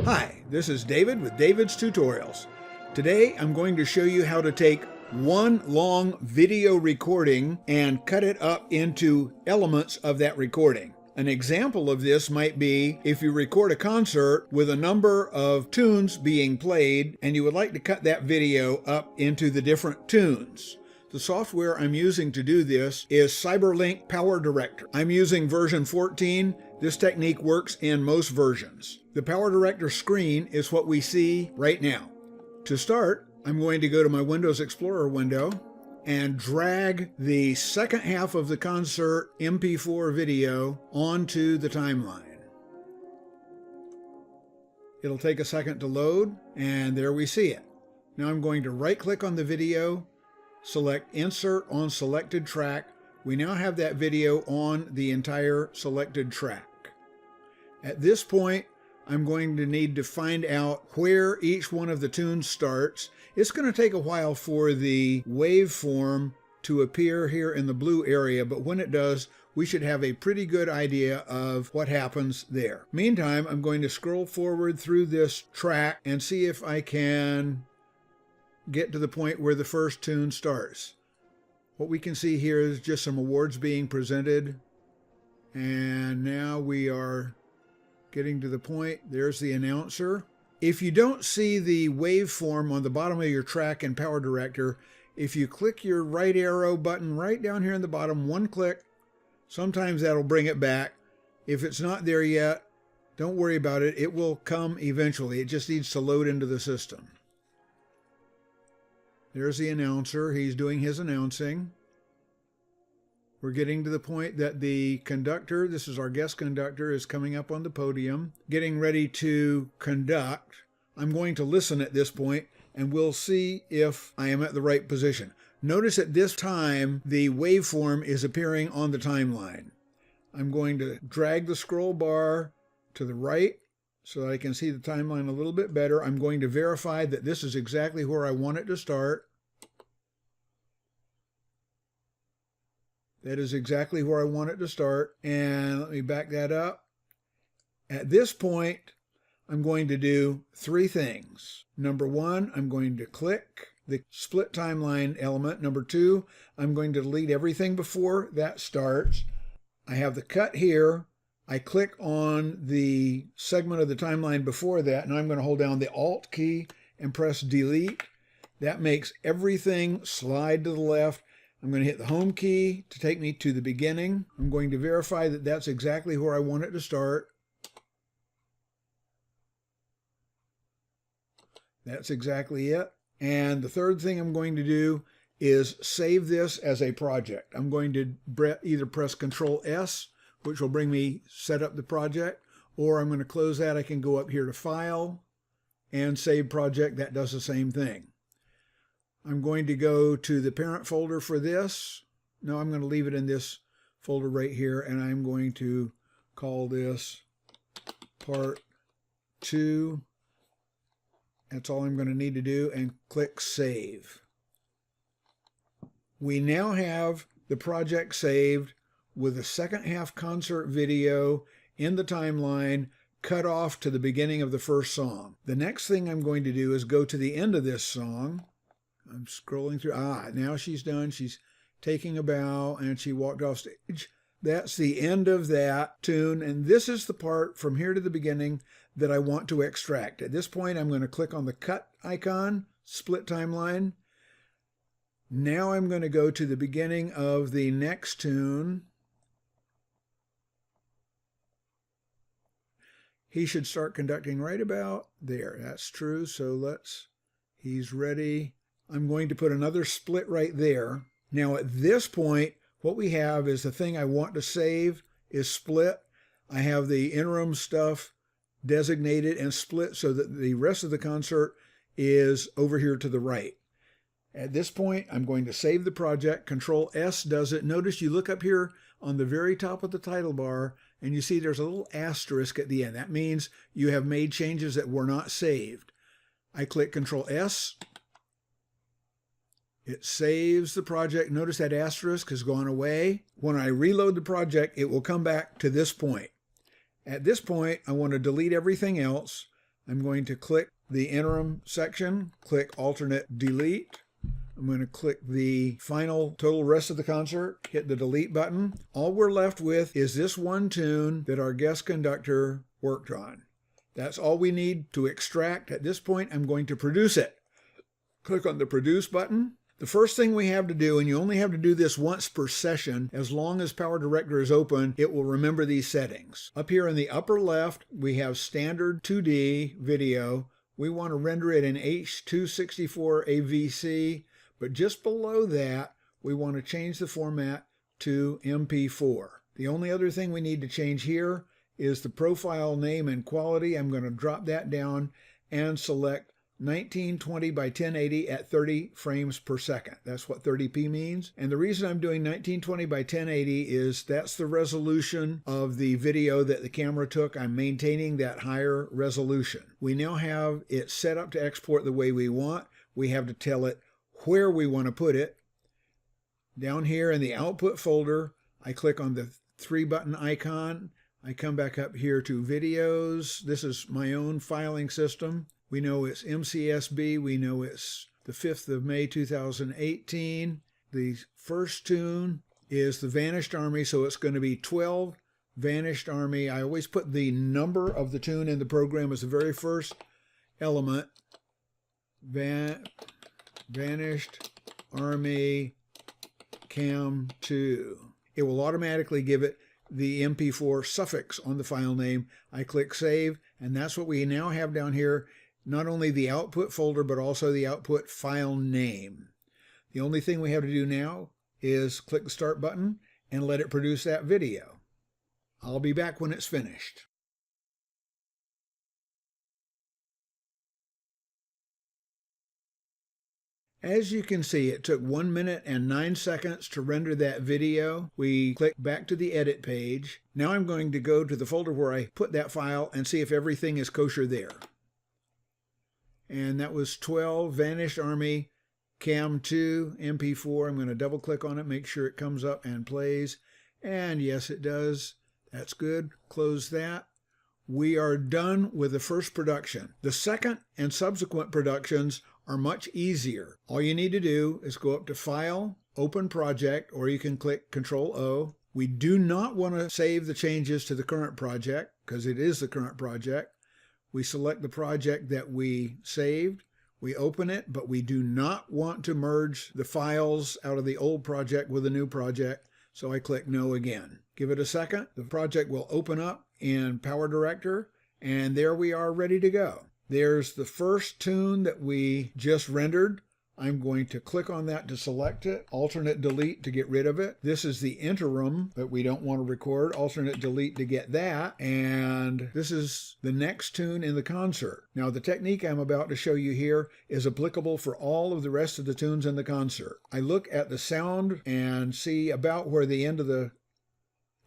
Hi, this is David with David's Tutorials. Today I'm going to show you how to take one long video recording and cut it up into elements of that recording. An example of this might be if you record a concert with a number of tunes being played and you would like to cut that video up into the different tunes. The software I'm using to do this is CyberLink PowerDirector. I'm using version 14. This technique works in most versions. The PowerDirector screen is what we see right now. To start, I'm going to go to my Windows Explorer window and drag the second half of the concert MP4 video onto the timeline. It'll take a second to load, and there we see it. Now I'm going to right-click on the video, select Insert on Selected Track. We now have that video on the entire selected track. At this point, I'm going to need to find out where each one of the tunes starts. It's going to take a while for the waveform to appear here in the blue area, but when it does, we should have a pretty good idea of what happens there. Meantime, I'm going to scroll forward through this track and see if I can get to the point where the first tune starts. What we can see here is just some awards being presented, and now we are getting to the point. There's the announcer. If you don't see the waveform on the bottom of your track in PowerDirector, if you click your right arrow button right down here in the bottom, one click, sometimes that'll bring it back. If it's not there yet, don't worry about it. It will come eventually. It just needs to load into the system. There's the announcer. He's doing his announcing. We're getting to the point that the conductor, this is our guest conductor, is coming up on the podium, getting ready to conduct. I'm going to listen at this point, and we'll see if I am at the right position. Notice at this time, the waveform is appearing on the timeline. I'm going to drag the scroll bar to the right so that I can see the timeline a little bit better. I'm going to verify that this is exactly where I want it to start. That is exactly where I want it to start. And let me back that up. At this point, I'm going to do three things. Number one, I'm going to click the split timeline element. Number two, I'm going to delete everything before that starts. I have the cut here. I click on the segment of the timeline before that, and I'm going to hold down the Alt key and press delete. That makes everything slide to the left. I'm going to hit the home key to take me to the beginning. I'm going to verify that that's exactly where I want it to start. That's exactly it. And the third thing I'm going to do is save this as a project. I'm going to either press Control S, which will bring me set up the project, or I'm going to close that. I can go up here to File and Save Project. That does the same thing. I'm going to go to the parent folder for this. No, I'm going to leave it in this folder right here, and I'm going to call this Part 2. That's all I'm going to need to do, and click Save. We now have the project saved with the second half concert video in the timeline cut off to the beginning of the first song. The next thing I'm going to do is go to the end of this song. I'm scrolling through. Now she's done. She's taking a bow and she walked off stage. That's the end of that tune. And this is the part from here to the beginning that I want to extract. At this point, I'm going to click on the cut icon, split timeline. Now I'm going to go to the beginning of the next tune. He should start conducting right about there. That's true. So he's ready. I'm going to put another split right there. Now at this point, what we have is the thing I want to save is split. I have the interim stuff designated and split so that the rest of the concert is over here to the right. At this point, I'm going to save the project. Control S does it. Notice you look up here on the very top of the title bar and you see there's a little asterisk at the end. That means you have made changes that were not saved. I click Control S. It saves the project. Notice that asterisk has gone away. When I reload the project, it will come back to this point. At this point, I want to delete everything else. I'm going to click the interim section, click alternate delete. I'm going to click the final total rest of the concert, hit the delete button. All we're left with is this one tune that our guest conductor worked on. That's all we need to extract. At this point, I'm going to produce it. Click on the produce button. The first thing we have to do, and you only have to do this once per session, as long as PowerDirector is open, it will remember these settings. Up here in the upper left, we have standard 2D video. We want to render it in H.264 AVC, but just below that, we want to change the format to MP4. The only other thing we need to change here is the profile name and quality. I'm going to drop that down and select 1920 by 1080 at 30 frames per second. That's what 30p means. And the reason I'm doing 1920 by 1080 is that's the resolution of the video that the camera took. I'm maintaining that higher resolution. We now have it set up to export the way we want. We have to tell it where we want to put it. Down here in the output folder, I click on the 3-button icon. I come back up here to videos. This is my own filing system. We know it's MCSB. We know it's the 5th of May, 2018. The first tune is the Vanished Army, so it's going to be 12 Vanished Army. I always put the number of the tune in the program as the very first element. Vanished Army Cam 2. It will automatically give it the MP4 suffix on the file name. I click Save, and that's what we now have down here. Not only the output folder, but also the output file name. The only thing we have to do now is click the Start button and let it produce that video. I'll be back when it's finished. As you can see, it took 1 minute and 9 seconds to render that video. We click back to the edit page. Now I'm going to go to the folder where I put that file and see if everything is kosher there. And that was 12 Vanished Army Cam 2 MP4. I'm going to double click on it, make sure it comes up and plays. And yes, it does. That's good. Close that. We are done with the first production. The second and subsequent productions are much easier. All you need to do is go up to File, Open Project, or you can click Control-O. We do not want to save the changes to the current project because it is the current project. We select the project that we saved. We open it, but we do not want to merge the files out of the old project with a new project. So I click No again. Give it a second. The project will open up in PowerDirector, and there we are ready to go. There's the first tune that we just rendered. I'm going to click on that to select it, alternate delete to get rid of it. This is the interim that we don't want to record, alternate delete to get that. And this is the next tune in the concert. Now the technique I'm about to show you here is applicable for all of the rest of the tunes in the concert. I look at the sound and see about where the end of the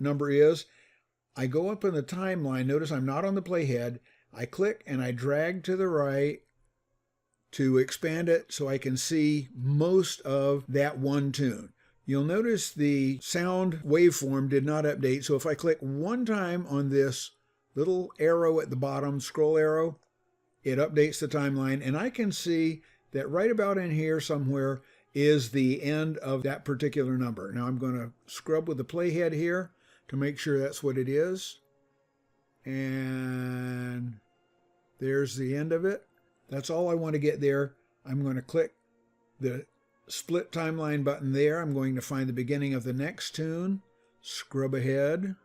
number is. I go up in the timeline. Notice I'm not on the playhead. I click and I drag to the right to expand it so I can see most of that one tune. You'll notice the sound waveform did not update, so if I click one time on this little arrow at the bottom, scroll arrow, it updates the timeline, and I can see that right about in here somewhere is the end of that particular number. Now I'm going to scrub with the playhead here to make sure that's what it is. And there's the end of it. That's all I want to get there. I'm going to click the split timeline button there. I'm going to find the beginning of the next tune, scrub ahead.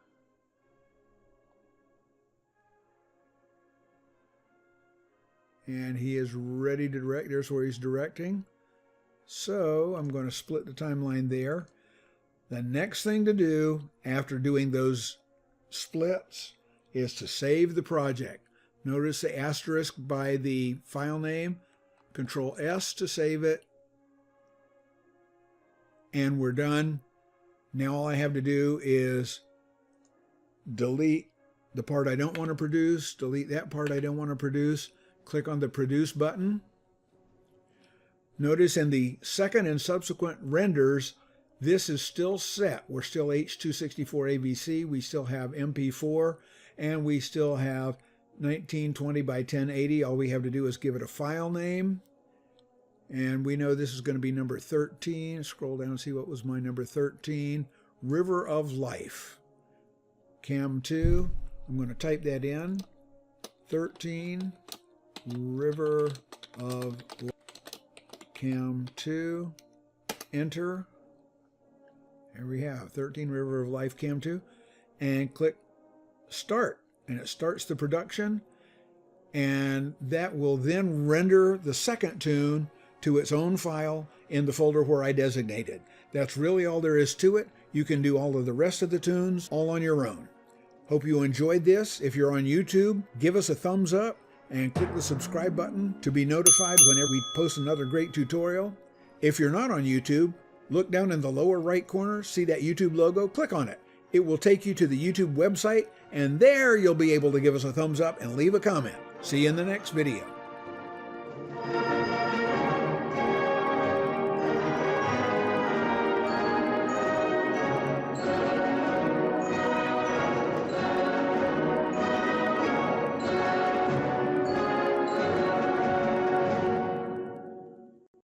And he is ready to direct. There's where he's directing. So I'm going to split the timeline there. The next thing to do after doing those splits is to save the project. Notice the asterisk by the file name. Control S to save it. And we're done. Now all I have to do is delete the part I don't want to produce, delete that part I don't want to produce, click on the Produce button. Notice in the second and subsequent renders, this is still set. We're still H.264 AVC, we still have MP4, and we still have 1920 by 1080. All we have to do is give it a file name. And we know this is going to be number 13. Scroll down and see what was my number 13. River of Life. Cam 2. I'm going to type that in. 13. River of Life. Cam 2. Enter. Here we have 13 River of Life Cam 2. And click Start. And it starts the production. And that will then render the second tune to its own file in the folder where I designated. That's really all there is to it. You can do all of the rest of the tunes all on your own. Hope you enjoyed this. If you're on YouTube, give us a thumbs up and click the subscribe button to be notified whenever we post another great tutorial. If you're not on YouTube, look down in the lower right corner, see that YouTube logo, click on it. It will take you to the YouTube website, and there you'll be able to give us a thumbs up and leave a comment. See you in the next video.